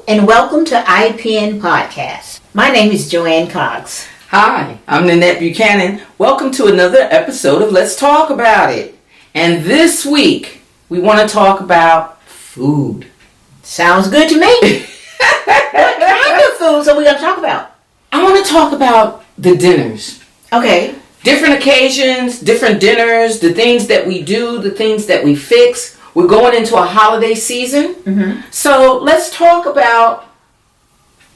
and welcome to IPN Podcast. My name is Joanne Cox. Hi, I'm Nanette Buchanan. Welcome to another episode of Let's Talk About It. And this week, we want to talk about food. Sounds good to me. What kind of foods are we going to talk about? I want to talk about the dinners. Okay. Different occasions, different dinners, the things that we do, the things that we fix. We're going into a holiday season. Mm-hmm. So let's talk about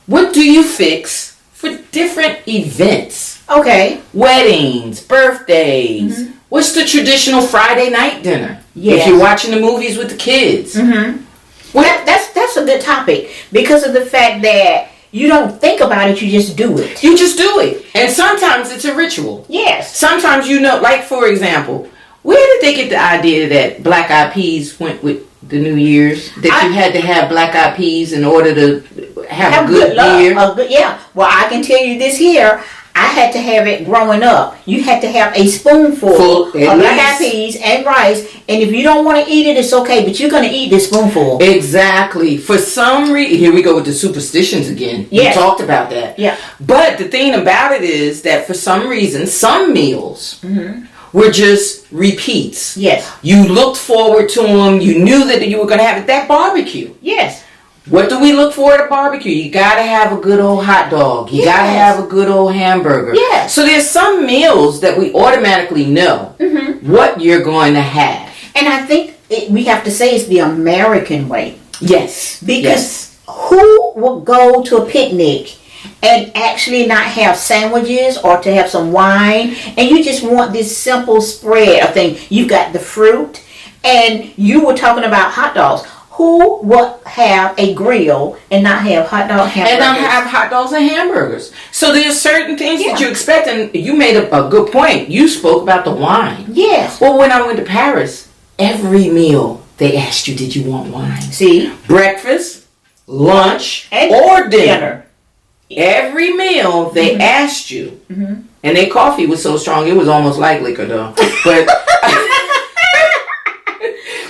what do you fix for different events. Okay. Weddings, birthdays. Mm-hmm. What's the traditional Friday night dinner? Yes. If you're watching the movies with the kids. Mm-hmm. Well, that's a good topic because of the fact that you don't think about it, you just do it. You just do it. And sometimes it's a ritual. Yes. Sometimes like for example, where did they get the idea that black eyed peas went with the New Year's? That you had to have black eyed peas in order to have a good year? Yeah. Well, I can tell you this here. I had to have it growing up. You had to have a spoonful of black eyed peas and rice. And if you don't want to eat it, it's okay. But you're going to eat this spoonful. Exactly. For some reason, here we go with the superstitions again. Yes. We talked about that. Yeah. But the thing about it is that for some reason, some meals were just repeats. Yes. You looked forward to them. You knew that you were going to have it. That barbecue. Yes. What do we look for at a barbecue? You got to have a good old hot dog. You got to have a good old hamburger. Yes. So there's some meals that we automatically know what you're going to have. And I think we have to say it's the American way. Yes. Because who will go to a picnic and actually not have sandwiches or to have some wine, and you just want this simple spread of things? You've got the fruit, and you were talking about hot dogs. Who would have a grill and not have hot dog hamburgers? And not have hot dogs and hamburgers. So there's certain things that you expect, and you made a good point. You spoke about the wine. Yes. Well, when I went to Paris, every meal they asked you, did you want wine? See? Breakfast, lunch, or dinner. Every meal they asked you. And their coffee was so strong, it was almost like liquor though.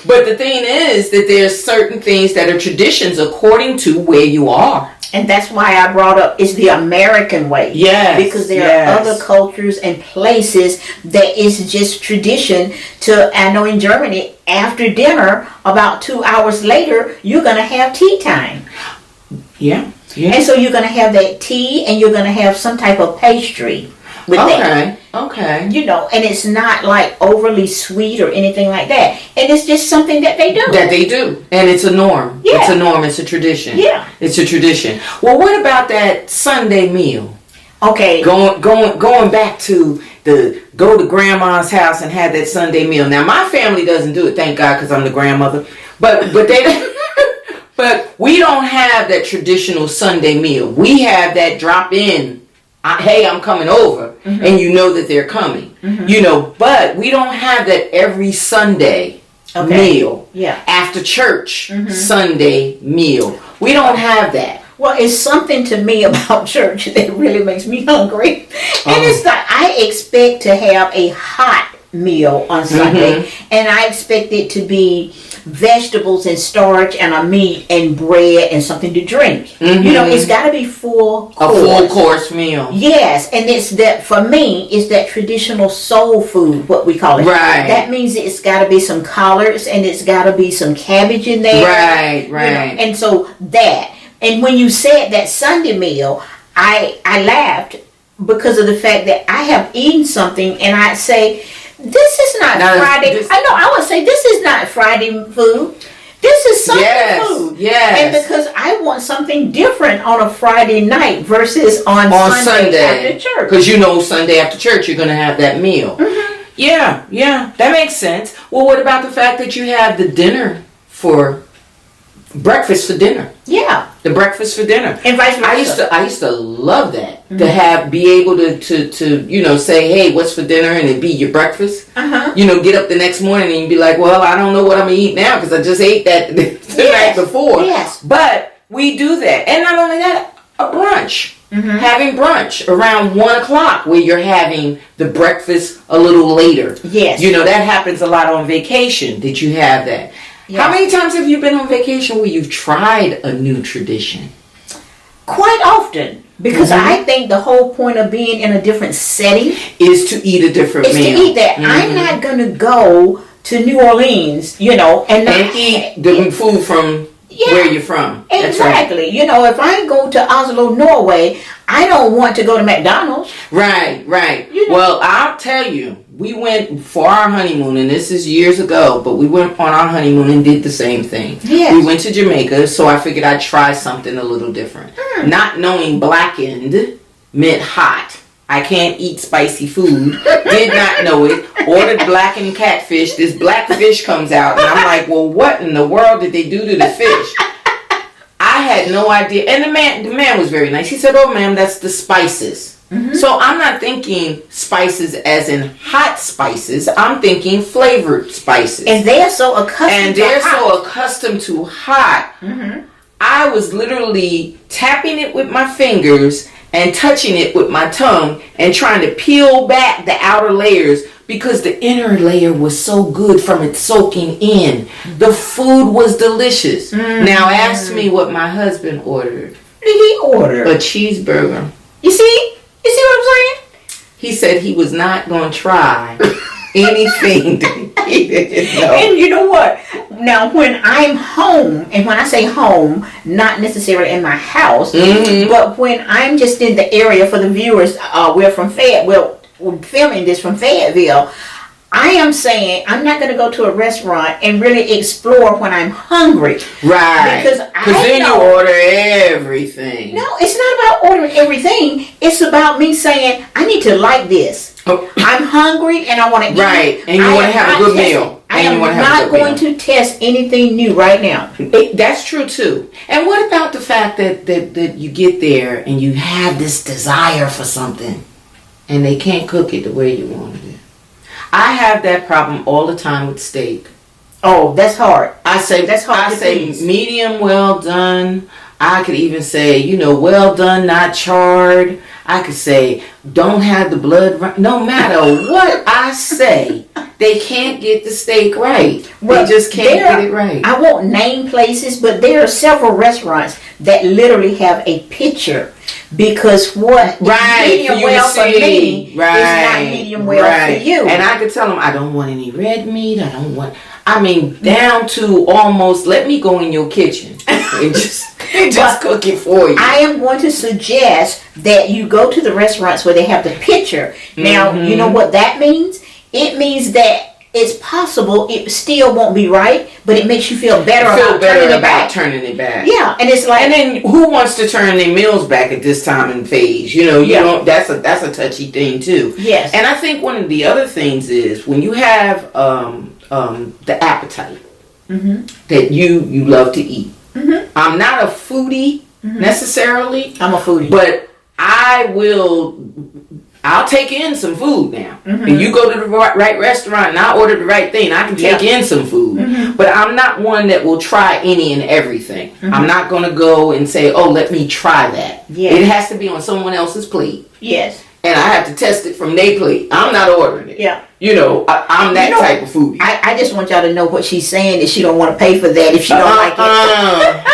But the thing is that there's certain things that are traditions according to where you are. And that's why I brought up it's the American way. Yes. Because there are other cultures and places that is just tradition I know in Germany, after dinner, about 2 hours later, you're going to have tea time. Yeah. And so you're going to have that tea and you're going to have some type of pastry with that. Okay. You know, and it's not like overly sweet or anything like that. And it's just something that they do. And it's a norm. Yeah. It's a norm. It's a tradition. Yeah. It's a tradition. Well, what about that Sunday meal? Okay. Going back to go to grandma's house and have that Sunday meal. Now, my family doesn't do it, thank God, because I'm the grandmother. But they but we don't have that traditional Sunday meal. We have that drop in. Hey, I'm coming over, and you know that they're coming. You know, but we don't have that every Sunday meal. Yeah. After church Sunday meal. We don't have that. Well, it's something to me about church that really makes me hungry. And it's like I expect to have a hot meal on Sunday, and I expect it to be vegetables and starch and a meat and bread and something to drink. You know, it's got to be full course. A full course meal. Yes, and it's that, for me, it's that traditional soul food, what we call it. Right. That means it's got to be some collards and it's got to be some cabbage in there. Right. You know? And so that. And when you said that Sunday meal, I laughed because of the fact that I have eaten something and I'd say, this is not Friday. I would say this is not Friday food. This is Sunday food. Yes. And because I want something different on a Friday night versus on Sunday after church. Because you know Sunday after church you're going to have that meal. Yeah, that makes sense. Well, what about the fact that you have the dinner for breakfast for dinner? Yeah. The breakfast for dinner. And vice versa. I used to love that. To be able to say, hey, what's for dinner, and it be your breakfast. You know, get up the next morning and you be like, well, I don't know what I'm going to eat now because I just ate that the night before. Yes. But we do that. And not only that, a brunch. Having brunch around 1 o'clock where you're having the breakfast a little later. Yes. You know, that happens a lot on vacation that you have that. Yes. How many times have you been on vacation where you've tried a new tradition? Quite often. Because I think the whole point of being in a different setting is to eat a different is meal. to eat that. I'm not going to go to New Orleans, and eat the food from where you're from. Exactly. Right. If I go to Oslo, Norway, I don't want to go to McDonald's. Right. Well, I'll tell you, we went for our honeymoon, and this is years ago, but we went on our honeymoon and did the same thing. Yes. We went to Jamaica, so I figured I'd try something a little different. Not knowing blackened meant hot. I can't eat spicy food. Did not know it. Ordered blackened catfish. This black fish comes out, and I'm like, well, what in the world did they do to the fish? I had no idea. And the man was very nice. He said, oh, ma'am, that's the spices. Mm-hmm. So I'm not thinking spices as in hot spices. I'm thinking flavored spices. And they're so accustomed to hot. Mm-hmm. I was literally tapping it with my fingers and touching it with my tongue and trying to peel back the outer layers because the inner layer was so good from it soaking in. The food was delicious. Mm-hmm. Now ask me what my husband ordered. What did he order? A cheeseburger. You see what I'm saying? He said he was not going to try anything he didn't know. And you know what? Now, when I'm home, and when I say home, not necessarily in my house, but when I'm just in the area for the viewers, we're filming this from Fayetteville. I am saying I'm not going to go to a restaurant and really explore when I'm hungry. Right. Because then you order everything. No, it's not about ordering everything. It's about me saying, I need to like this. Oh. I'm hungry and I want to eat. Right. And you want to have a good meal. I am not going to test anything new right now. That's true too. And what about the fact that you get there and you have this desire for something and they can't cook it the way you wanted it? I have that problem all the time with steak. Oh, that's hard. I say medium well done. I could even say, well done, not charred. I could say, don't have the blood. No matter what I say, they can't get the steak right. Well, they just can't get it right. I won't name places, but there are several restaurants that literally have a picture. Because what medium well for me is not medium well for you. And I could tell them, I don't want any red meat. Down to almost, let me go in your kitchen and just cook it for you. I am going to suggest that you go to the restaurants where they have the picture. Now, you know what that means? It means that it's possible it still won't be right, but it makes you feel better about turning it back. Yeah, and it's like, and then who wants to turn their meals back at this time and phase? You don't. That's a touchy thing too. Yes. And I think one of the other things is when you have the appetite that you love to eat. Mm-hmm. I'm not a foodie necessarily. I'm a foodie, but I'll take in some food now. If you go to the right restaurant and I order the right thing, I can take in some food. But I'm not one that will try any and everything. I'm not going to go and say, oh, let me try that. Yes. It has to be on someone else's plate. Yes. And I have to test it from their plate. I'm not ordering it. Yeah. I'm that type of foodie. I just want y'all to know what she's saying, that she don't want to pay for that if she don't like it.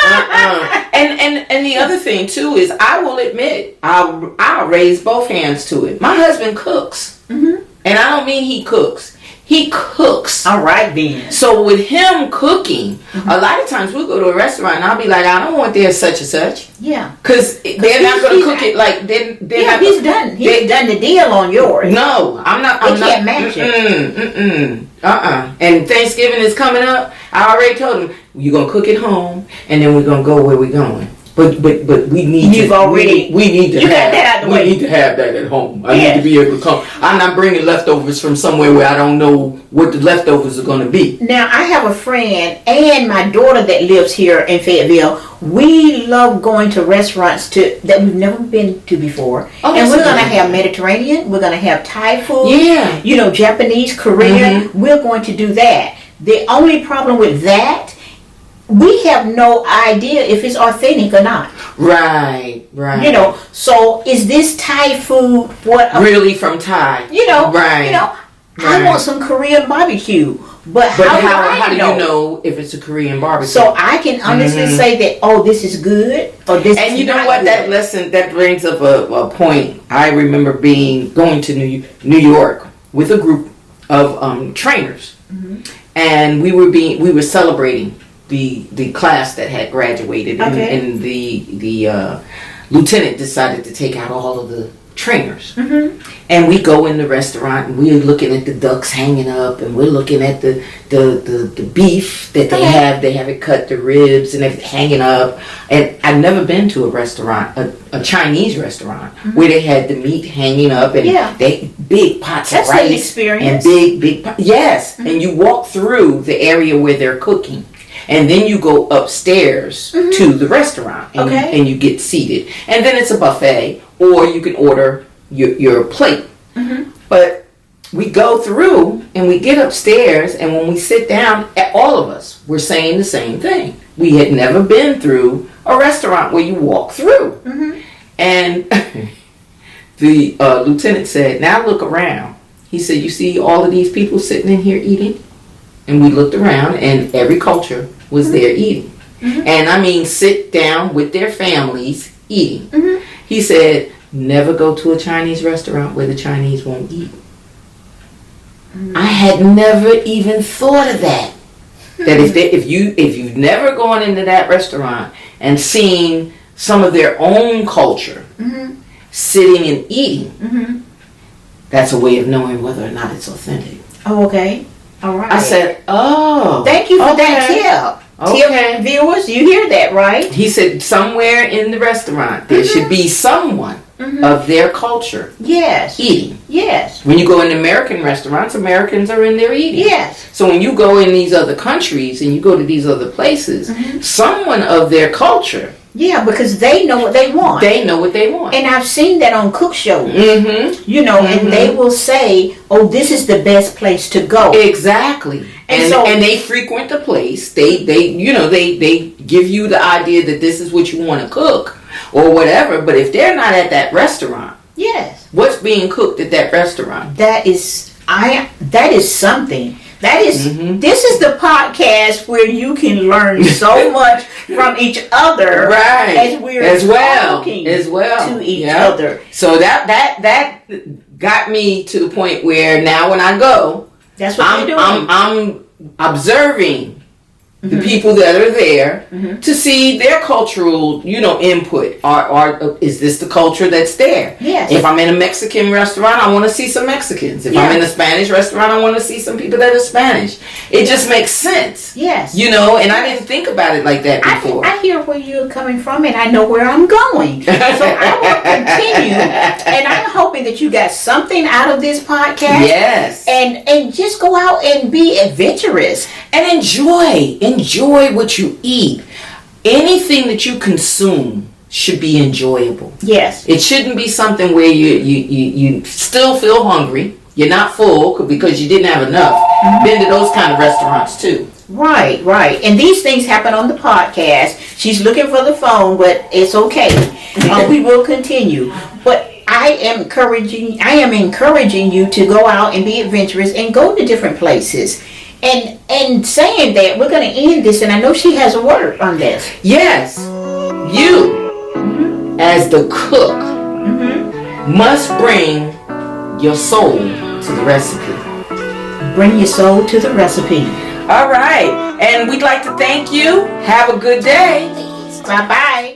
And the other thing too is, I will admit, I'll raise both hands to it. My husband cooks, and I don't mean he cooks. He cooks. All right then. So with him cooking, a lot of times we'll go to a restaurant and I'll be like, I don't want their such and such. Yeah. Because they're not going to cook it like they're not. He's done. He's done the deal on yours. No, I'm not. They can't match it. And Thanksgiving is coming up. I already told him, you're going to cook at home and then we're going to go where we're going. But we need to have that at home. I need to be able to come. I'm not bringing leftovers from somewhere where I don't know what the leftovers are going to be. Now, I have a friend and my daughter that lives here in Fayetteville. We love going to restaurants that we've never been to before. Oh, and we're going to have Mediterranean. We're going to have Thai food. Yeah. Japanese, Korean. We're going to do that. The only problem with that, we have no idea if it's authentic or not. Right. So is this Thai food really from Thai? I want some Korean barbecue. But how do you know if it's a Korean barbecue? So I can honestly say that, oh, this is good, or this and is you know not what? good. That lesson, that brings up a point. I remember going to New York with a group of trainers, and we were celebrating the class that had graduated, and the lieutenant decided to take out all of the trainers. And we go in the restaurant and we're looking at the ducks hanging up, and we're looking at the beef that they have. They have it cut, the ribs and everything hanging up. And I've never been to a restaurant, a Chinese restaurant, where they had the meat hanging up, and they big pots of rice. That's the experience. And big yes. And you walk through the area where they're cooking. And then you go upstairs to the restaurant, and you get seated. And then it's a buffet, or you can order your plate. But we go through, and we get upstairs, and when we sit down, all of us were saying the same thing. We had never been through a restaurant where you walk through. And the lieutenant said, now look around. He said, you see all of these people sitting in here eating? And we looked around, and every culture was there eating. And I mean, sit down with their families eating. He said, never go to a Chinese restaurant where the Chinese won't eat. I had never even thought of that. That if you've never gone into that restaurant and seen some of their own culture sitting and eating, that's a way of knowing whether or not it's authentic. Oh, okay. All right. I said, oh. Thank you for that tip. Okay. Tip, viewers, you hear that, right? He said somewhere in the restaurant there should be someone of their culture eating. Yes. When you go in American restaurants, Americans are in there eating. Yes. So when you go in these other countries and you go to these other places, someone of their culture. Yeah, because they know what they want. They know what they want. And I've seen that on cook shows. You know, and they will say, oh, this is the best place to go. Exactly. And they frequent the place. They give you the idea that this is what you want to cook or whatever. But if they're not at that restaurant, what's being cooked at that restaurant? That is something. That is, this is the podcast where you can learn so much from each other, right? As we're talking to each other. So that got me to the point where now when I go, that's what you're doing. I'm observing the people that are there to see their cultural, input. Or is this the culture that's there? Yes. If I'm in a Mexican restaurant, I want to see some Mexicans. If I'm in a Spanish restaurant, I want to see some people that are Spanish. It just makes sense. Yes. And I didn't think about it like that before. I hear where you're coming from, and I know where I'm going. So I will continue, and I'm hoping that you got something out of this podcast. Yes. And just go out and be adventurous and enjoy what you eat. Anything that you consume should be enjoyable. Yes. It shouldn't be something where you still feel hungry. You're not full because you didn't have enough. Been to those kind of restaurants too. Right. And these things happen on the podcast. She's looking for the phone, but it's okay. We will continue. But I am encouraging you to go out and be adventurous and go to different places. And saying that, we're going to end this, and I know she has a word on this. Yes. You, as the cook, must bring your soul to the recipe. Bring your soul to the recipe. All right. And we'd like to thank you. Have a good day. Bye-bye.